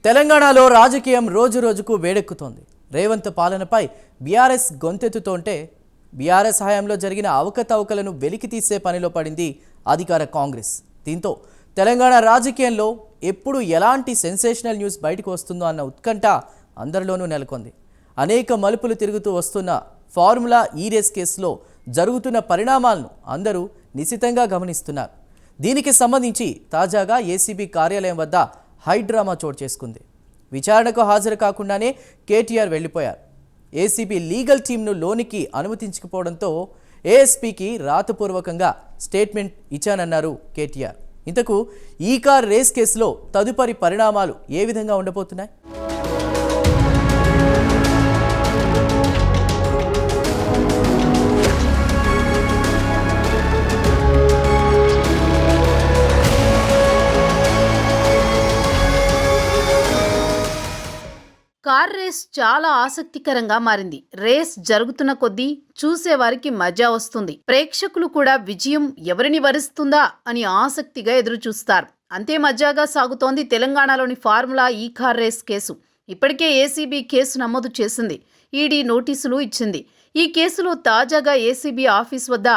తెలంగాణలో రాజకీయం రోజు రోజుకు వేడెక్కుతోంది. రేవంత్ పాలనపై బీఆర్ఎస్ గొంతెత్తుతోంటే బీఆర్ఎస్ హయాంలో జరిగిన అవకతవకలను వెలికితీసే పనిలో పడింది అధికార కాంగ్రెస్. దీంతో తెలంగాణ రాజకీయంలో ఎప్పుడు ఎలాంటి సెన్సేషనల్ న్యూస్ బయటకు వస్తుందో అన్న ఉత్కంఠ అందరిలోనూ నెలకొంది. అనేక మలుపులు తిరుగుతూ వస్తున్న ఫార్ములా ఈ రేస్ కేసులో జరుగుతున్న పరిణామాలను అందరూ నిశితంగా గమనిస్తున్నారు. దీనికి సంబంధించి తాజాగా ఏసీబీ కార్యాలయం వద్ద హైడ్రామా చోటు చేసుకుంది. విచారణకు హాజరు కాకుండానే కేటీఆర్ వెళ్ళిపోయారు. ఏసీబీ లీగల్ టీంను లోనికి అనుమతించకపోవడంతో ఏఎస్పీకి రాతపూర్వకంగా స్టేట్మెంట్ ఇచ్చానన్నారు కేటీఆర్. ఇంతకు ఈ కార్ రేస్ కేసులో తదుపరి పరిణామాలు ఏ విధంగా ఉండబోతున్నాయి? కార్ రేస్ చాలా ఆసక్తికరంగా మారింది. రేస్ జరుగుతున్న కొద్దీ చూసేవారికి మజా వస్తుంది. ప్రేక్షకులు కూడా విజయం ఎవరిని వరిస్తుందా అని ఆసక్తిగా ఎదురు చూస్తారు. అంతే మజాగా సాగుతోంది తెలంగాణలోని ఫార్ములా ఈ కార్ రేస్ కేసు. ఇప్పటికే ఏసీబీ కేసు నమోదు చేసింది. ఈడీ నోటీసులు ఇచ్చింది. ఈ కేసులో తాజాగా ఏసీబీ ఆఫీస్ వద్ద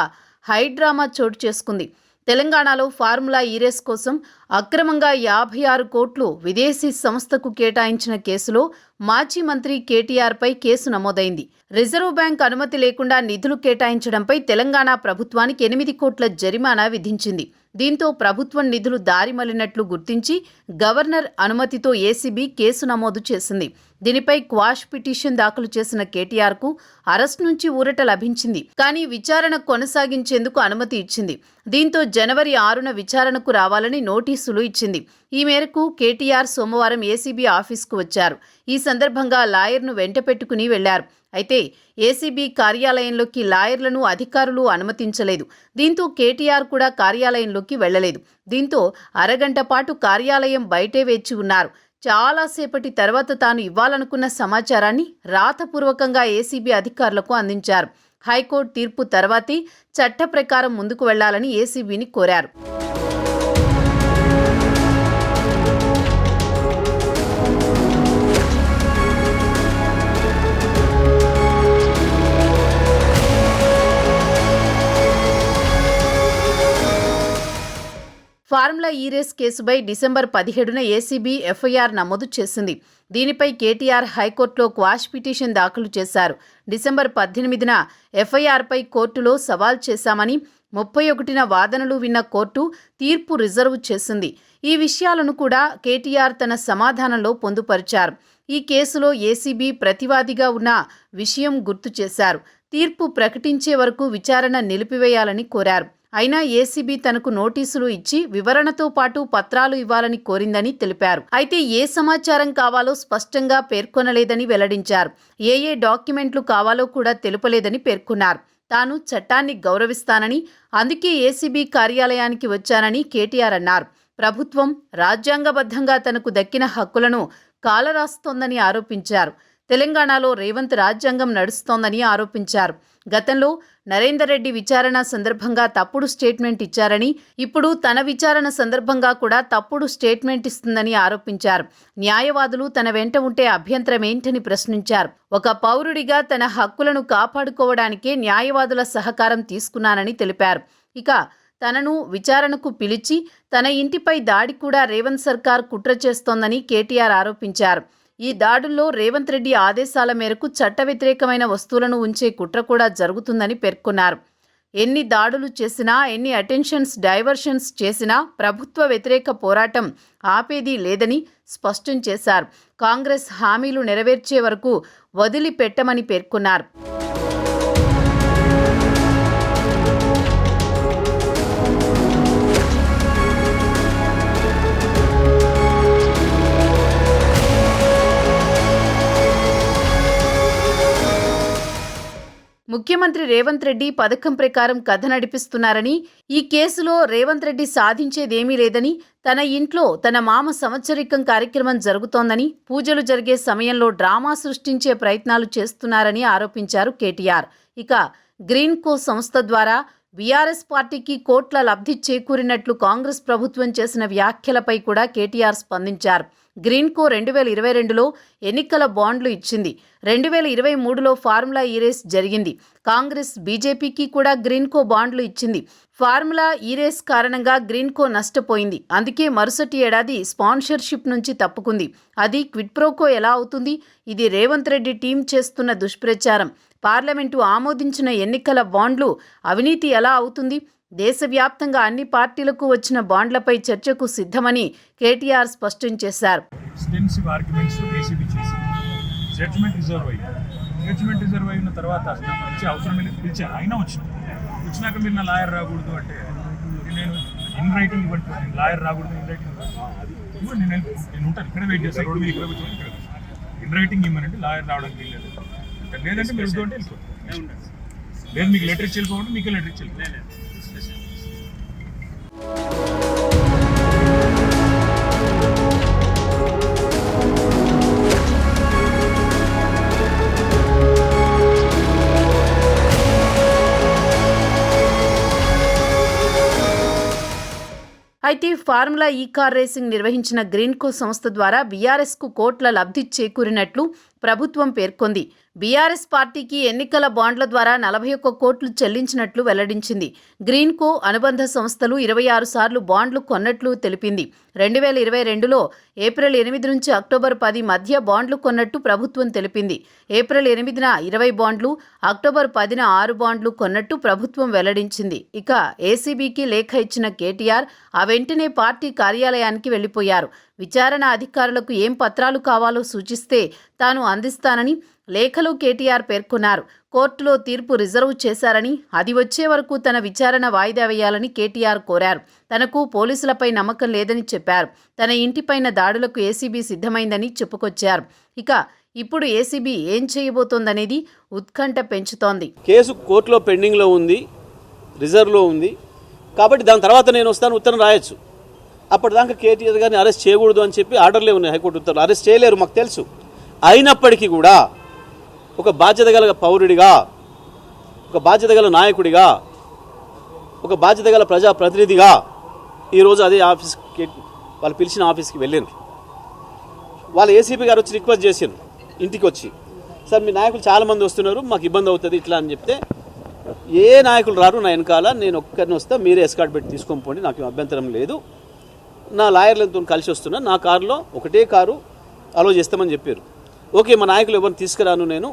హైడ్రామా చోటు చేసుకుంది. తెలంగాణలో ఫార్ములా ఈ రేస్ కోసం అక్రమంగా 56 కోట్లు విదేశీ సంస్థకు కేటాయించిన కేసులో మాజీ మంత్రి కేటీఆర్పై కేసు నమోదైంది. రిజర్వ్ బ్యాంక్ అనుమతి లేకుండా నిధులు కేటాయించడంపై తెలంగాణ ప్రభుత్వానికి 8 కోట్ల జరిమానా విధించింది. దీంతో ప్రభుత్వం నిధులు దారిమళ్లినట్లు గుర్తించి గవర్నర్ అనుమతితో ఏసీబీ కేసు నమోదు చేసింది. దీనిపై క్వాష్ పిటిషన్ దాఖలు చేసిన కేటీఆర్కు అరెస్ట్ నుంచి ఊరట లభించింది. కానీ విచారణ కొనసాగించేందుకు అనుమతి ఇచ్చింది. దీంతో జనవరి 6న విచారణకు రావాలని నోటీసులు ఇచ్చింది. ఈ మేరకు కేటీఆర్ సోమవారం ఏసీబీ ఆఫీస్కు వచ్చారు. ఈ సందర్భంగా లాయర్ను వెంటపెట్టుకుని వెళ్లారు. అయితే ఏసీబీ కార్యాలయంలోకి లాయర్లను అధికారులు అనుమతించలేదు. దీంతో కేటీఆర్ కూడా కార్యాలయంలోకి వెళ్లలేదు. దీంతో అరగంట పాటు కార్యాలయం బయటే వేచి ఉన్నారు. చాలాసేపటి తర్వాత తాను ఇవ్వాలనుకున్న సమాచారాన్ని రాతపూర్వకంగా ఏసీబీ అధికారులకు అందించారు. హైకోర్టు తీర్పు తర్వాతే చట్ట ప్రకారం ముందుకు వెళ్లాలని ఏసీబీని కోరారు. ఫార్ములా ఈ రేస్ కేసుపై డిసెంబర్ 17న ఏసీబీ ఎఫ్ఐఆర్ నమోదు చేసింది. దీనిపై కేటీఆర్ హైకోర్టులో క్వాష్ పిటిషన్ దాఖలు చేశారు. డిసెంబర్ 18న ఎఫ్ఐఆర్పై కోర్టులో సవాల్ చేశామని 31న వాదనలు విన్న కోర్టు తీర్పు రిజర్వ్ చేసింది. ఈ విషయాలను కూడా కేటీఆర్ తన సమాధానంలో పొందుపరిచారు. ఈ కేసులో ఏసీబీ ప్రతివాదిగా ఉన్న విషయం గుర్తు చేశారు. తీర్పు ప్రకటించే వరకు విచారణ నిలిపివేయాలని కోరారు. అయినా ఏసీబీ తనకు నోటీసులు ఇచ్చి వివరణతో పాటు పత్రాలు ఇవ్వాలని కోరిందని తెలిపారు. అయితే ఏ సమాచారం కావాలో స్పష్టంగా పేర్కొనలేదని వెల్లడించారు. ఏ డాక్యుమెంట్లు కావాలో కూడా తెలుపలేదని పేర్కొన్నారు. తాను చట్టాన్ని గౌరవిస్తానని, అందుకే ఏసీబీ కార్యాలయానికి వచ్చానని కేటీఆర్ అన్నారు. ప్రభుత్వం రాజ్యాంగబద్ధంగా తనకు దక్కిన హక్కులను కాలరాస్తోందని ఆరోపించారు. తెలంగాణలో రేవంత్ రాజ్యాంగం నడుస్తోందని ఆరోపించారు. గతంలో నరేందర్ రెడ్డి విచారణ సందర్భంగా తప్పుడు స్టేట్మెంట్ ఇచ్చారని, ఇప్పుడు తన విచారణ సందర్భంగా కూడా తప్పుడు స్టేట్మెంట్ ఇస్తుందని ఆరోపించారు. న్యాయవాదులు తన వెంట ఉంటే అభ్యంతరమేంటని ప్రశ్నించారు. ఒక పౌరుడిగా తన హక్కులను కాపాడుకోవడానికే న్యాయవాదుల సహకారం తీసుకున్నానని తెలిపారు. ఇక తనను విచారణకు పిలిచి తన ఇంటిపై దాడి కూడా రేవంత్ సర్కార్ కుట్ర చేస్తోందని కేటీఆర్ ఆరోపించారు. ఈ దాడుల్లో రేవంత్ రెడ్డి ఆదేశాల మేరకు చట్ట వ్యతిరేకమైన వస్తువులను ఉంచే కుట్ర కూడా జరుగుతుందని పేర్కొన్నారు. ఎన్ని దాడులు చేసినా, ఎన్ని అటెన్షన్స్ డైవర్షన్స్ చేసినా ప్రభుత్వ వ్యతిరేక పోరాటం ఆపేది లేదని స్పష్టం చేశారు. కాంగ్రెస్ హామీలు నెరవేర్చే వరకు వదిలిపెట్టమని పేర్కొన్నారు. ముఖ్యమంత్రి రేవంత్ రెడ్డి పథకం ప్రకారం కథ నడిపిస్తున్నారని, ఈ కేసులో రేవంత్ రెడ్డి సాధించేదేమీ లేదని, తన ఇంట్లో తన మామ సంవత్సరికం కార్యక్రమం జరుగుతోందని, పూజలు జరిగే సమయంలో డ్రామా సృష్టించే ప్రయత్నాలు చేస్తున్నారని ఆరోపించారు కేటీఆర్. ఇక గ్రీన్ కో సంస్థ ద్వారా బీఆర్ఎస్ పార్టీకి కోట్ల లబ్ధి చేకూరినట్లు కాంగ్రెస్ ప్రభుత్వం చేసిన వ్యాఖ్యలపై కూడా కేటీఆర్ స్పందించారు. గ్రీన్కో 2022లో ఎన్నికల బాండ్లు ఇచ్చింది. 2023లో ఫార్ములా ఈ రేస్ జరిగింది. కాంగ్రెస్ బీజేపీకి కూడా గ్రీన్కో బాండ్లు ఇచ్చింది. ఫార్ములా ఈ రేస్ కారణంగా గ్రీన్కో నష్టపోయింది. అందుకే మరుసటి ఏడాది స్పాన్సర్షిప్ నుంచి తప్పుకుంది. అది క్విడ్ ప్రోకో ఎలా అవుతుంది? ఇది రేవంత్ రెడ్డి టీం చేస్తున్న దుష్ప్రచారం. పార్లమెంటు ఆమోదించిన ఎన్నికల బాండ్లు అవినీతి ఎలా అవుతుంది? దేశవ్యాప్తంగా అన్ని పార్టీలకు వచ్చిన బాండ్లపై చర్చకు సిద్ధమని కేటీఆర్ స్పష్టం చేశారు. ఎక్స్టెన్సివ్ ఆర్గ్యుమెంట్స్ ఏసీబీ చేసింది. జడ్జ్మెంట్ రిజర్వ్ అయిన తర్వాత అసలు వచ్చే అవసరం లేదు, పిలిచారు, అయినా వచ్చినాక మీరు నా లాయర్ రాకూడదు అంటే నేను ఇన్ రైటింగ్ ఇవ్వండి, నేను లాయర్ రాకూడదు, ఇన్ రైటింగ్ ఇవ్వండి, నేను ఉంటాను ఇక్కడ వెయిట్ చేస్తాను, రోడ్డు మీద ఇక్కడ కూర్చొని ఇక్కడ ఇన్ రైటింగ్ ఇవ్వనండి, లాయర్ రావడానికి వీల్లేదు. లేదంటే మీరు వద్దు అంటే వెళ్ళిపోతారు. లేదు మీకు లెటర్ ఇచ్చి వెళ్ళిపోమంటే మీకు లెటర్ ఇచ్చి వెళ్ళిపోలేదు. అయితే ఫార్ములా ఈ కార్ రేసింగ్ నిర్వహించిన గ్రీన్కో సంస్థ ద్వారా బీఆర్ఎస్కు కోట్ల లబ్ధి చేకూరినట్లు ప్రభుత్వం పేర్కొంది. బీఆర్ఎస్ పార్టీకి ఎన్నికల బాండ్ల ద్వారా 41 కోట్లు చెల్లించినట్లు వెల్లడించింది. గ్రీన్కో అనుబంధ సంస్థలు 26 సార్లు బాండ్లు కొన్నట్లు తెలిపింది. 2022లో ఏప్రిల్ 8 నుంచి అక్టోబర్ 10 మధ్య బాండ్లు కొన్నట్టు ప్రభుత్వం తెలిపింది. ఏప్రిల్ 8న 20 బాండ్లు, అక్టోబర్ 10న 6 బాండ్లు కొన్నట్టు ప్రభుత్వం వెల్లడించింది. ఇక ఏసీబీకి లేఖ ఇచ్చిన కేటీఆర్ ఆ వెంటనే పార్టీ కార్యాలయానికి వెళ్లిపోయారు. విచారణ అధికారులకు ఏం పత్రాలు కావాలో సూచిస్తే తాను అందిస్తానని లేఖలో కేటీఆర్ పేర్కొన్నారు. కోర్టులో తీర్పు రిజర్వ్ చేశారని, అది వచ్చే వరకు తన విచారణ వాయిదా వేయాలని కేటీఆర్ కోరారు. తనకు పోలీసులపై నమ్మకం లేదని చెప్పారు. తన ఇంటిపైన దాడులకు ఏసీబీ సిద్ధమైందని చెప్పుకొచ్చారు. ఇక ఇప్పుడు ఏసీబీ ఏం చేయబోతోందనేది ఉత్కంఠ పెంచుతోంది. కేసు కోర్టులో పెండింగ్లో ఉంది, రిజర్వ్లో ఉంది కాబట్టి దాని తర్వాత నేను వస్తాను ఉత్తరం రాయొచ్చు. అప్పటిదాకా కేటీఆర్ గారిని అరెస్ట్ చేయకూడదు అని చెప్పి ఆర్డర్లే ఉన్నాయి, హైకోర్టు ఉత్తర్వులు. అరెస్ట్ చేయలేరు మాకు తెలుసు. అయినప్పటికీ కూడా ఒక బాధ్యత గల పౌరుడిగా, ఒక బాధ్యత గల నాయకుడిగా, ఒక బాధ్యత గల ప్రజాప్రతినిధిగా ఈరోజు అదే ఆఫీస్కి వాళ్ళు పిలిచిన ఆఫీస్కి వెళ్ళారు. వాళ్ళు ఏసీపీ గారు వచ్చి రిక్వెస్ట్ చేశారు ఇంటికి వచ్చి, సార్ మీ నాయకులు చాలామంది వస్తున్నారు, మాకు ఇబ్బంది అవుతుంది ఇట్లా అని చెప్తే, ఏ నాయకులు రారు నా వెనకాల, నేను ఒక్కరిని వస్తా, మీరే ఎస్కార్ట్ పెట్టి తీసుకొని పోండి, నాకు అభ్యంతరం లేదు, నా లాయర్లతో కలిసి వస్తున్నా, నా కారులో ఒకటే కారు అలో చేస్తామని చెప్పారు. ఓకే మా నాయకులు ఎవరిని తీసుకురాను, నేను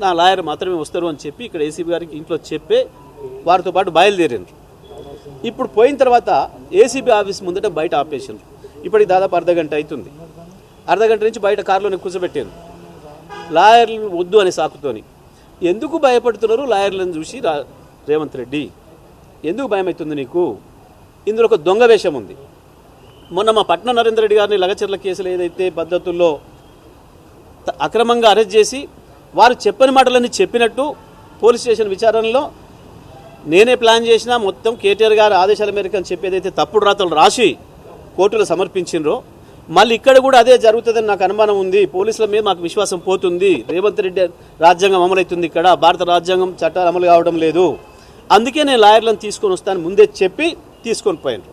నా లాయర్ మాత్రమే వస్తారు అని చెప్పి ఇక్కడ ఏసీబీ గారికి ఇంట్లో చెప్పే వారితో పాటు బయలుదేరారు. ఇప్పుడు పోయిన తర్వాత ఏసీబీ ఆఫీస్ ముందట బయట ఆపేసారు. ఇప్పటికి దాదాపు అర్ధగంట అవుతుంది. అర్ధగంట నుంచి బయట కారులోనే కూర్చోబెట్టాను లాయర్లు వద్దు అనే సాకుతోని. ఎందుకు భయపడుతున్నారు లాయర్లను చూసి రేవంత్ రెడ్డి? ఎందుకు భయం అవుతుంది నీకు? ఇందులో ఒక దొంగ వేషం ఉంది. మొన్న మా పట్నం నరేంద్ర రెడ్డి గారిని లగచర్ల కేసులు ఏదైతే పద్ధతుల్లో అక్రమంగా అరెస్ట్ చేసి వారు చెప్పని మాటలన్నీ చెప్పినట్టు పోలీస్ స్టేషన్ విచారణలో నేనే ప్లాన్ చేసినా మొత్తం కేటీఆర్ గారి ఆదేశాల మేరకు అని చెప్పి ఏదైతే తప్పుడు రాతలు రాసి కోర్టులో సమర్పించిండ్రో మళ్ళీ ఇక్కడ కూడా అదే జరుగుతుందని నాకు అనుమానం ఉంది. పోలీసుల మీద మాకు విశ్వాసం పోతుంది. రేవంత్ రెడ్డి రాజ్యాంగం అమలవుతుంది, ఇక్కడ భారత రాజ్యాంగం చట్టాలు అమలు కావడం లేదు. అందుకే నేను లాయర్లను తీసుకొని వస్తాను ముందే చెప్పి తీసుకొని పోయాను.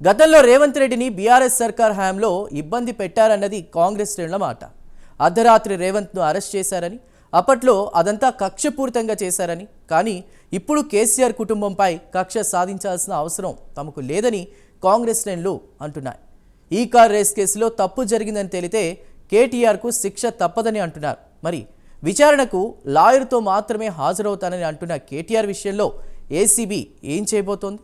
గతంలో రేవంత్ రెడ్డిని బీఆర్ఎస్ సర్కార్ హయాంలో ఇబ్బంది పెట్టారన్నది కాంగ్రెస్ శ్రేణుల మాట. అర్ధరాత్రి రేవంత్ను అరెస్ట్ చేశారని, అప్పట్లో అదంతా కక్షపూరితంగా చేశారని, కానీ ఇప్పుడు కేసీఆర్ కుటుంబంపై కక్ష సాధించాల్సిన అవసరం తమకు లేదని కాంగ్రెస్ శ్రేణులు అంటున్నాయి. ఈ కార్ రేస్ కేసులో తప్పు జరిగిందని తేలితే కేటీఆర్కు శిక్ష తప్పదని అంటున్నారు. మరి విచారణకు లాయర్తో మాత్రమే హాజరవుతానని అంటున్న కేటీఆర్ విషయంలో ఏసీబీ ఏం చేయబోతోంది?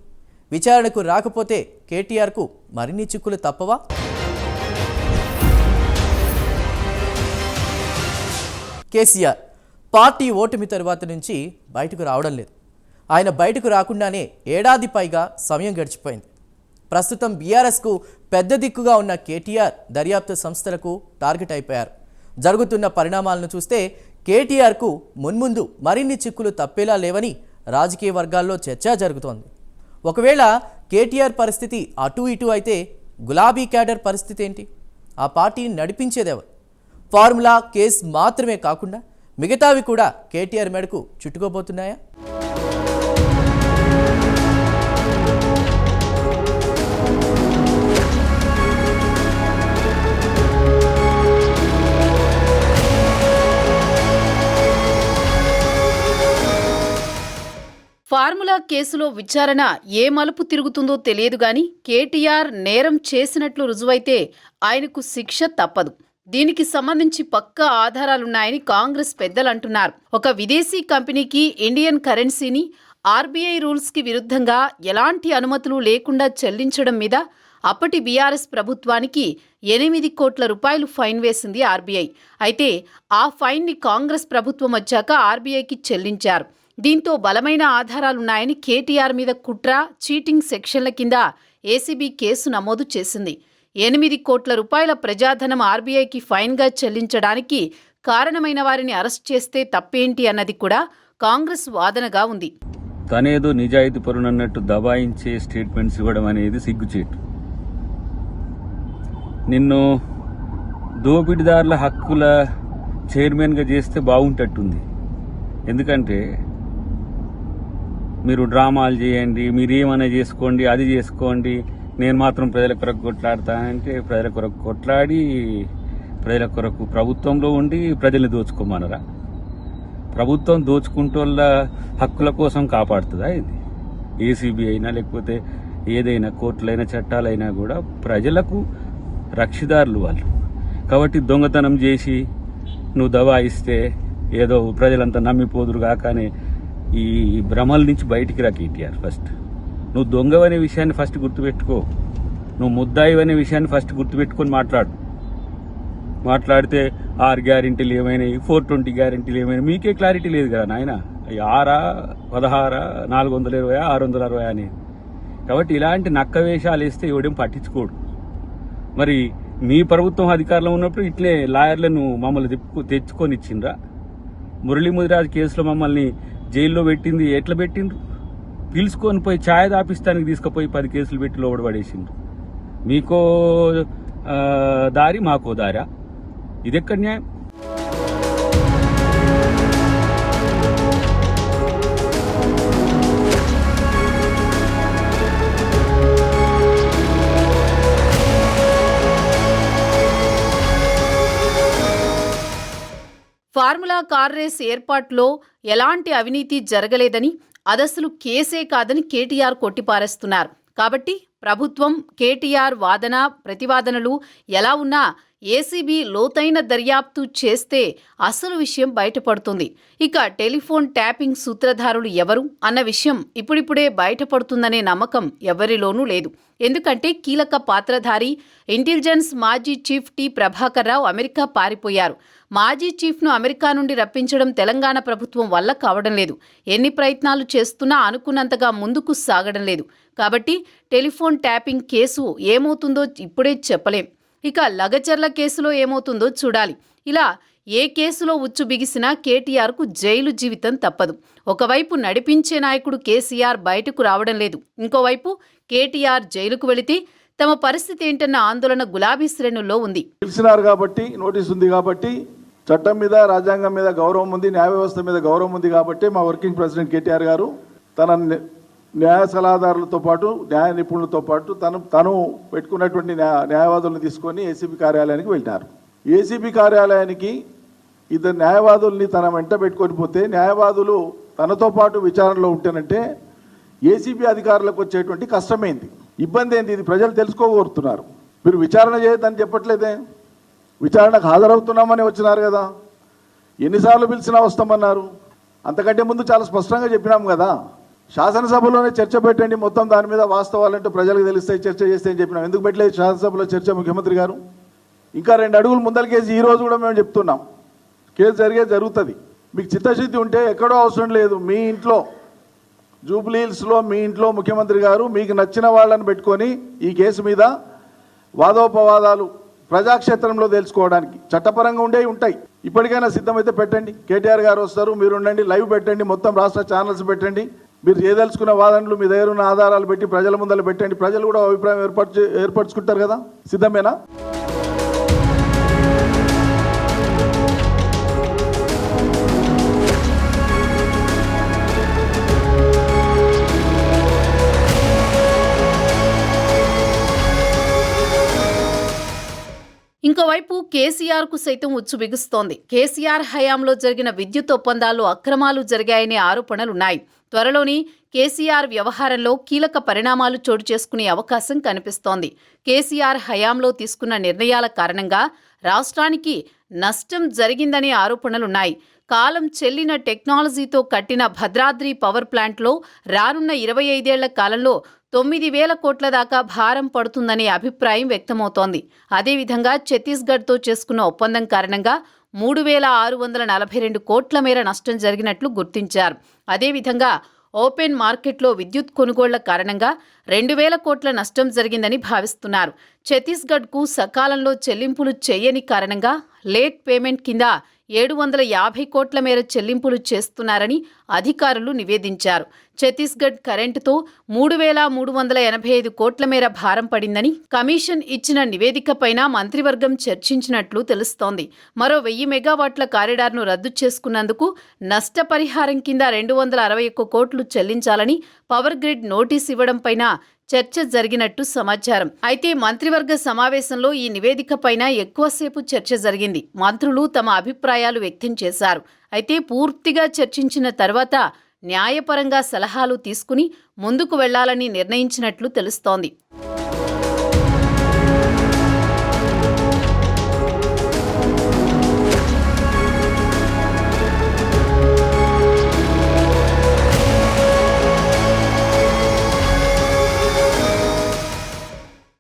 విచారణకు రాకపోతే కేటీఆర్కు మరిన్ని చిక్కులు తప్పవా? కేసీఆర్ పార్టీ ఓటమి తరువాత నుంచి బయటకు రావడం లేదు. ఆయన బయటకు రాకుండానే ఏడాది పైగా సమయం గడిచిపోయింది. ప్రస్తుతం బీఆర్ఎస్కు పెద్ద దిక్కుగా ఉన్న కేటీఆర్ దర్యాప్తు సంస్థలకు టార్గెట్ అయిపోయారు. జరుగుతున్న పరిణామాలను చూస్తే కేటీఆర్కు మున్ముందు మరిన్ని చిక్కులు తప్పేలా లేవని రాజకీయ వర్గాల్లో చర్చ జరుగుతోంది. ఒకవేళ కేటీఆర్ పరిస్థితి అటు ఇటు అయితే గులాబీ క్యాడర్ పరిస్థితి ఏంటి? ఆ పార్టీని నడిపించేదెవరు? ఫార్ములా కేసు మాత్రమే కాకుండా మిగతావి కూడా కేటీఆర్ మేడకు చుట్టుకోబోతున్నాయా? ఫార్ములా కేసులో విచారణ ఏ మలుపు తిరుగుతుందో తెలియదు గాని కేటీఆర్ నేరం చేసినట్లు రుజువైతే ఆయనకు శిక్ష తప్పదు. దీనికి సంబంధించి పక్కా ఆధారాలున్నాయని కాంగ్రెస్ పెద్దలు అంటున్నారు. ఒక విదేశీ కంపెనీకి ఇండియన్ కరెన్సీని ఆర్బీఐ రూల్స్కి విరుద్ధంగా ఎలాంటి అనుమతులు లేకుండా చెల్లించడం మీద అప్పటి బీఆర్ఎస్ ప్రభుత్వానికి 8 కోట్ల రూపాయలు ఫైన్ వేసింది ఆర్బీఐ. అయితే ఆ ఫైన్ని కాంగ్రెస్ ప్రభుత్వం వచ్చాక ఆర్బీఐకి చెల్లించారు. దీంతో బలమైన ఆధారాలున్నాయని కేటీఆర్ మీద కుట్ర, చీటింగ్ సెక్షన్ల కింద ఏసీబీ కేసు నమోదు చేసింది. 8 కోట్ల రూపాయల ప్రజాధనం ఆర్బీఐకి ఫైన్గా చెల్లించడానికి కారణమైన వారిని అరెస్ట్ చేస్తే తప్పేంటి అన్నది కూడా కాంగ్రెస్ వాదనగా ఉంది. తనేదో నిజాయితీ పరునన్నట్టు దబాయించే స్టేట్మెంట్స్ ఇవ్వడం అనేది సిగ్గుచేటు. నిన్ను దోపిడీదారుల హక్కుల చైర్మన్గా చేస్తే బాగుంటట్టుంది. ఎందుకంటే మీరు డ్రామాలు చేయండి, మీరు ఏమైనా చేసుకోండి, అది చేసుకోండి, నేను మాత్రం ప్రజల కొరకు కొట్లాడతానంటే ప్రజల కొరకు కొట్లాడి ప్రజల కొరకు ప్రభుత్వంలో ఉండి ప్రజల్ని దోచుకోమనరా? ప్రభుత్వం దోచుకుంటోళ్ళ హక్కుల కోసం కాపాడుతుందా ఇది? ఏసీబీ అయినా లేకపోతే ఏదైనా కోర్టులైనా చట్టాలైనా కూడా ప్రజలకు రక్షిదారులు వాళ్ళు. కాబట్టి దొంగతనం చేసి నువ్వు దబాయిస్తే ఏదో ప్రజలంతా నమ్మిపోదురు కాకనే ఈ భ్రమల నుంచి బయటికి రా కేటీఆర్. ఫస్ట్ నువ్వు దొంగవనే విషయాన్ని ఫస్ట్ గుర్తుపెట్టుకో. నువ్వు ముద్దాయి అనే విషయాన్ని ఫస్ట్ గుర్తుపెట్టుకొని మాట్లాడితే 6 గ్యారెంటీలు ఏమైనాయి, 420 గ్యారెంటీలు ఏమైనా మీకే క్లారిటీ లేదు కదా నాయన. 6, 16, 420, 660 అని. కాబట్టి ఇలాంటి నక్క వేషాలు వేస్తే ఎవడేం పట్టించుకోడు. మరి మీ ప్రభుత్వం అధికారంలో ఉన్నప్పుడు ఇట్లే లాయర్లను మమ్మల్ని తెచ్చుకొని ఇచ్చిండ్రా? మురళీ ముదిరాజ్ కేసులో మమ్మల్ని జైల్లో పెట్టింది ఎట్లా పెట్టిండ్రు? పిలుచుకొని పోయి ఛాయ్ దాపిస్తానికి తీసుకుపోయి 10 కేసులు పెట్టి లోబడి పడేసిండ్రు. మీకో దారి మాకో దారా? ఇదెక్కడ న్యాయం? ఫార్ములా కార్ రేస్ ఏర్పాటులో ఎలాంటి అవినీతి జరగలేదని, అదసలు కేసే కాదని కేటీఆర్ కొట్టిపారేస్తున్నారు. కాబట్టి ప్రభుత్వం, కేటీఆర్ వాదన ప్రతివాదనలు ఎలా ఉన్నా ఏసీబీ లోతైన దర్యాప్తు చేస్తే అసలు విషయం బయటపడుతుంది. ఇక టెలిఫోన్ ట్యాపింగ్ సూత్రధారులు ఎవరు అన్న విషయం ఇప్పుడిప్పుడే బయటపడుతుందనే నమ్మకం ఎవరిలోనూ లేదు. ఎందుకంటే కీలక పాత్రధారి ఇంటెలిజెన్స్ మాజీ chief T Prabhakar Rao America పారిపోయారు. మాజీ చీఫ్ను అమెరికా నుండి రప్పించడం తెలంగాణ ప్రభుత్వం వల్ల కావడం లేదు. ఎన్ని ప్రయత్నాలు చేస్తున్నా అనుకున్నంతగా ముందుకు సాగడం లేదు. కాబట్టి టెలిఫోన్ ట్యాపింగ్ కేసు ఏమవుతుందో ఇప్పుడే చెప్పలేం. ఇక లగచర్ల కేసులో ఏమవుతుందో చూడాలి. ఇలా ఏ కేసులో ఉచ్చు బిగిసినా కేటీఆర్కు జైలు జీవితం తప్పదు. ఒకవైపు నడిపించే నాయకుడు కేసీఆర్ బయటకు రావడం లేదు. ఇంకోవైపు కేటీఆర్ జైలుకు వెళితే తమ పరిస్థితి ఏంటన్న ఆందోళన గులాబీ శ్రేణుల్లో ఉంది. పిలిచినారు కాబట్టి, నోటీస్ ఉంది కాబట్టి, చట్టం మీద రాజ్యాంగం మీద గౌరవం ఉంది, న్యాయ వ్యవస్థ మీద గౌరవం ఉంది కాబట్టి మా వర్కింగ్ ప్రెసిడెంట్ కేటీఆర్ గారు తన న్యాయ సలహాదారులతో పాటు న్యాయ నిపుణులతో పాటు తను పెట్టుకున్నటువంటి న్యాయవాదులను తీసుకొని ఏసీబీ కార్యాలయానికి వెళ్ళినారు. ఏసీబీ కార్యాలయానికి 2 న్యాయవాదుల్ని తన వెంట పెట్టుకొని పోతే న్యాయవాదులు తనతో పాటు విచారణలో ఉంటేనంటే ఏసీబీ అధికారులకు వచ్చేటువంటి కష్టమైంది, ఇబ్బంది ఏంది? ఇది ప్రజలు తెలుసుకోగోరుతున్నారు. మీరు విచారణ చేయొద్దని చెప్పట్లేదే, విచారణకు హాజరవుతున్నామని వచ్చినారు కదా. ఎన్నిసార్లు పిలిచినా వస్తామన్నారు. అంతకంటే ముందు చాలా స్పష్టంగా చెప్పినాం కదా, శాసనసభలోనే చర్చ పెట్టండి, మొత్తం దాని మీద వాస్తవాలంటూ ప్రజలకు తెలుస్తాయి, చర్చ చేస్తే అని చెప్పినాం. ఎందుకు పెట్టలేదు శాసనసభలో చర్చ? ముఖ్యమంత్రి గారు ఇంకా 2 అడుగులు ముందలకేసి ఈ రోజు కూడా మేము చెప్తున్నాం, కేసు జరుగుతుంది. మీకు చిత్తశుద్ధి ఉంటే ఎక్కడో అవసరం లేదు, మీ ఇంట్లో జూబ్లీ హిల్స్లో మీ ఇంట్లో ముఖ్యమంత్రి గారు మీకు నచ్చిన వాళ్ళని పెట్టుకొని ఈ కేసు మీద వాదోపవాదాలు ప్రజాక్షేత్రంలో తెలుసుకోవడానికి చట్టపరంగా ఉంటాయి. ఇప్పటికైనా సిద్ధమైతే పెట్టండి. కేటీఆర్ గారు వస్తారు, మీరు ఉండండి, లైవ్ పెట్టండి, మొత్తం రాష్ట్ర ఛానల్స్ పెట్టండి. మీరు చేయదలుచుకున్న వాదనలు మీ దగ్గర ఉన్న ఆధారాలు పెట్టి ప్రజల ముందర పెట్టండి. ప్రజలు కూడా అభిప్రాయం ఏర్పరచుకుంటారు కదా. సిద్ధమేనా? ఇంకోవైపు కేసీఆర్కు సైతం ఉచ్చు బిగుస్తోంది. కేసీఆర్ హయాంలో జరిగిన విద్యుత్ ఒప్పందాల్లో అక్రమాలు జరిగాయనే ఆరోపణలున్నాయి. త్వరలోని కేసీఆర్ వ్యవహారంలో కీలక పరిణామాలు చోటు చేసుకునే అవకాశం కనిపిస్తోంది. కేసీఆర్ హయాంలో తీసుకున్న నిర్ణయాల కారణంగా రాష్ట్రానికి నష్టం జరిగిందనే ఆరోపణలున్నాయి. కాలం చెల్లిన టెక్నాలజీతో కట్టిన భద్రాద్రి పవర్ ప్లాంట్లో రానున్న 25 ఏళ్ల కాలంలో 9,000 కోట్ల దాకా భారం పడుతుందనే అభిప్రాయం వ్యక్తమవుతోంది. అదేవిధంగా ఛత్తీస్గఢ్తో చేసుకున్న ఒప్పందం కారణంగా 3,642 కోట్ల మేర నష్టం జరిగినట్లు గుర్తించారు. అదేవిధంగా ఓపెన్ మార్కెట్లో విద్యుత్ కొనుగోళ్ల కారణంగా 2,000 కోట్ల నష్టం జరిగిందని భావిస్తున్నారు. ఛత్తీస్గఢ్కు సకాలంలో చెల్లింపులు చేయని కారణంగా లేట్ పేమెంట్ కింద 750 కోట్ల మేర చెల్లింపులు చేస్తున్నారని అధికారులు నివేదించారు. ఛత్తీస్గఢ్ కరెంటుతో 3,385 కోట్ల మేర భారం పడిందని కమిషన్ ఇచ్చిన నివేదికపైన మంత్రివర్గం చర్చించినట్లు తెలుస్తోంది. మరో 1000 మెగావాట్ల కారిడార్ను రద్దు చేసుకున్నందుకు నష్టపరిహారం కింద 261 కోట్లు చెల్లించాలని పవర్ గ్రిడ్ నోటీస్ ఇవ్వడంపైన చర్చ జరిగినట్టు సమాచారం. అయితే మంత్రివర్గ సమావేశంలో ఈ నివేదికపైన ఎక్కువసేపు చర్చ జరిగింది. మంత్రులు తమ అభిప్రాయాలు వ్యక్తం చేశారు. అయితే పూర్తిగా చర్చించిన తర్వాత న్యాయపరంగా సలహాలు తీసుకుని ముందుకు వెళ్లాలని నిర్ణయించినట్లు తెలుస్తోంది.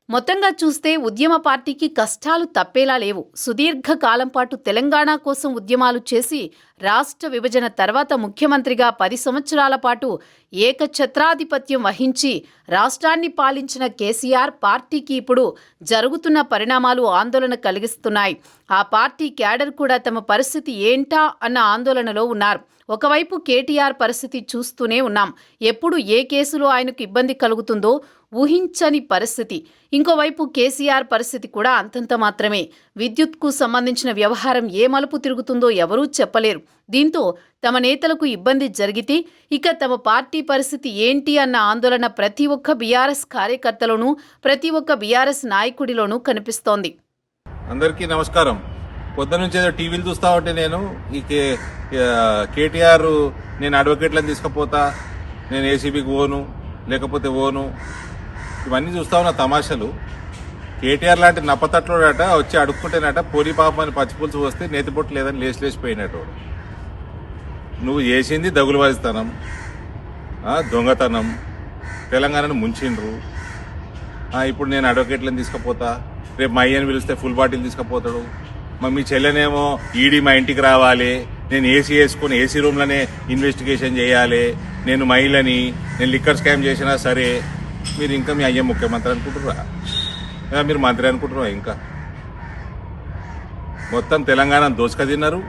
మొత్తంగా చూస్తే ఉద్యమ పార్టీకి కష్టాలు తప్పేలా లేవు. సుదీర్ఘ కాలం పాటు తెలంగాణ కోసం ఉద్యమాలు చేసి రాష్ట్ర విభజన తర్వాత ముఖ్యమంత్రిగా 10 సంవత్సరాల పాటు ఏకఛత్రాధిపత్యం వహించి రాష్ట్రాన్ని పాలించిన కేసీఆర్ పార్టీకి ఇప్పుడు జరుగుతున్న పరిణామాలు ఆందోళన కలిగిస్తున్నాయి. ఆ పార్టీ క్యాడర్ కూడా తమ పరిస్థితి ఏంటా అన్న ఆందోళనలో ఉన్నారు. ఒకవైపు కేటీఆర్ పరిస్థితి చూస్తూనే ఉన్నాం. ఎప్పుడు ఏ కేసులో ఆయనకు ఇబ్బంది కలుగుతుందో ఊహించని పరిస్థితి. ఇంకోవైపు కేసీఆర్ పరిస్థితి కూడా అంతంత మాత్రమే. విద్యుత్కు సంబంధించిన వ్యవహారం ఏ మలుపు తిరుగుతుందో ఎవరూ చెప్పలేరు. దీంతో తమ నేతలకు ఇబ్బంది జరిగితే ఇక తమ పార్టీ పరిస్థితి ఏంటి అన్న ఆందోళన ప్రతి ఒక్క బీఆర్ఎస్ కార్యకర్తలోనూ ప్రతి ఒక్క బీఆర్ఎస్ నాయకుడిలోనూ కనిపిస్తోంది. అందరికీ నమస్కారం. పొద్దున నుంచి ఏదో టీవీలు చూస్తా ఉంటే నేను ఈ కేటీఆర్ నేను అడ్వకేట్లను తీసుకుపోతా, నేను ఏసీబీకి ఓను లేకపోతే ఓను, ఇవన్నీ చూస్తా ఉన్న తమాషలు. కేటీఆర్ లాంటి నప్పతట్లోడట వచ్చి అడుక్కుంటేనట పోలీ పాపం అని పచ్చిపులుసు వస్తే నేతిపొట్టు లేదని లేచిపోయినట్టు. నువ్వు చేసింది దగులుబాజితనం, దొంగతనం, తెలంగాణను ముంచిండ్రు. ఇప్పుడు నేను అడ్వకేట్లను తీసుకుపోతా, రేపు మా అయ్యని పిలిస్తే ఫుల్ బాటిల్ తీసుకుపోతాడు. మీ చెల్లెనేమో ఈడీ మా ఇంటికి రావాలి, నేను ఏసీ వేసుకుని ఏసీ రూమ్లోనే ఇన్వెస్టిగేషన్ చేయాలి, నేను మహిళని, నేను లిక్కర్ స్కామ్ చేసినా సరే. మీరు ఇంకా మీ అయ్య ముఖ్యమంత్రి అనుకుంటున్నారా? మీరు మంత్రి అనుకుంటున్నారా? ఇంకా మొత్తం తెలంగాణ దోసుక తిన్నారు,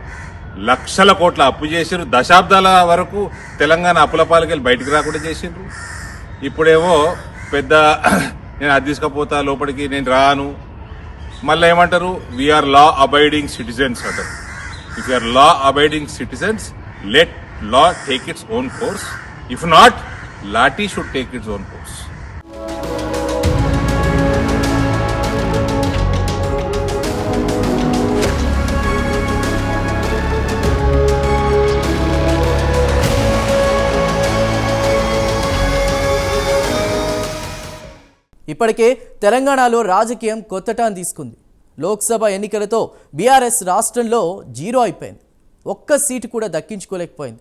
లక్షల కోట్ల అప్పు చేసిరు, దశాబ్దాల వరకు తెలంగాణ అప్పుల పాలకెళ్ళి బయటికి రాకుండా చేసిండ్రు. ఇప్పుడేమో పెద్ద నేను అది తీసుకపోతా లోపలికి, నేను రాను. మళ్ళీ ఏమంటారు? వీఆర్ లా అబైడింగ్ సిటిజన్స్ అంటారు. If you are law abiding citizens, let law take its own course. If not, lathi should take its own course. ఇప్పటికే తెలంగాణలో రాజకీయం కొత్త టర్న్ తీసుకుంది. లోక్సభ ఎన్నికలతో బీఆర్ఎస్ రాష్ట్రంలో జీరో అయిపోయింది. ఒక్క సీటు కూడా దక్కించుకోలేకపోయింది.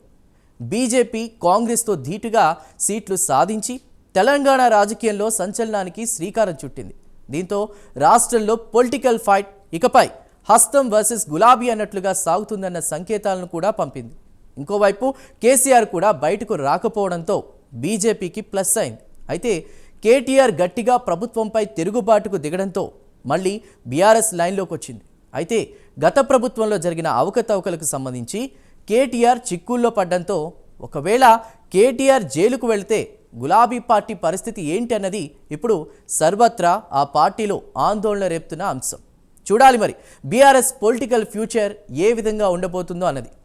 బీజేపీ కాంగ్రెస్తో ధీటుగా సీట్లు సాధించి తెలంగాణ రాజకీయంలో సంచలనానికి శ్రీకారం చుట్టింది. దీంతో రాష్ట్రంలో పొలిటికల్ ఫైట్ ఇకపై హస్తం వర్సెస్ గులాబీ అన్నట్లుగా సాగుతుందన్న సంకేతాలను కూడా పంపింది. ఇంకోవైపు కేసీఆర్ కూడా బయటకు రాకపోవడంతో బీజేపీకి ప్లస్ అయింది. అయితే కేటీఆర్ గట్టిగా ప్రభుత్వంపై తిరుగుబాటుకు దిగడంతో మళ్ళీ బీఆర్ఎస్ లైన్లోకి వచ్చింది. అయితే గత ప్రభుత్వంలో జరిగిన అవకతవకలకు సంబంధించి కేటీఆర్ చిక్కుల్లో పడ్డంతో ఒకవేళ కేటీఆర్ జైలుకు వెళ్తే గులాబీ పార్టీ పరిస్థితి ఏంటి అన్నది ఇప్పుడు సర్వత్రా ఆ పార్టీలో ఆందోళన రేపుతున్న అంశం. చూడాలి మరి బీఆర్ఎస్ పొలిటికల్ ఫ్యూచర్ ఏ విధంగా ఉండబోతుందో అన్నది.